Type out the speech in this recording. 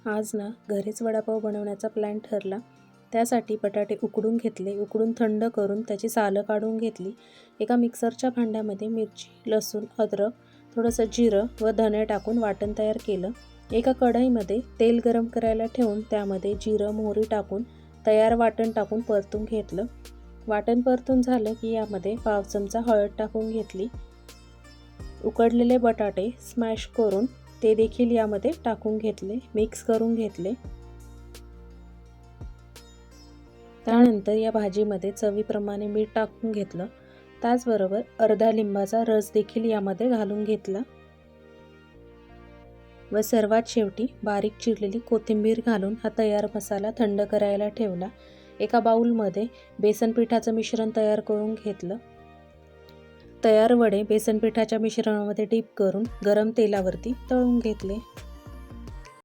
आज ना घरीच वडापाव बनवण्याचा प्लॅन ठरला. त्यासाठी बटाटे उकडून घेतले, उकडून थंड करून त्याची सालं काढून घेतली. एका मिक्सरच्या भांड्यामध्ये मिरची, लसूण, अद्रक, थोडंसं जिरं व धणे टाकून वाटण तयार केलं. एका कढईमध्ये तेल गरम करायला ठेवून त्यामध्ये जिरं, मोहरी टाकून तयार वाटण टाकून परतून घेतलं. वाटण परतून झालं की यामध्ये पाव चमचा हळद टाकून घेतली. उकडलेले बटाटे स्मॅश करून ते देखील यामध्ये टाकून घेतले, मिक्स करून घेतले. त्यानंतर या भाजीमध्ये चवीप्रमाणे मीठ टाकून घेतलं. त्याचबरोबर अर्धा लिंबाचा रस देखील यामध्ये घालून घेतला व सर्वात शेवटी बारीक चिरलेली कोथिंबीर घालून हा तयार मसाला थंड करायला ठेवला. एका बाउलमध्ये बेसन पिठाचं मिश्रण तयार करून घेतलं. तयार वडे बेसन पिठाच्या मिश्रणामध्ये डीप करून गरम तेलावरती तळून घेतले.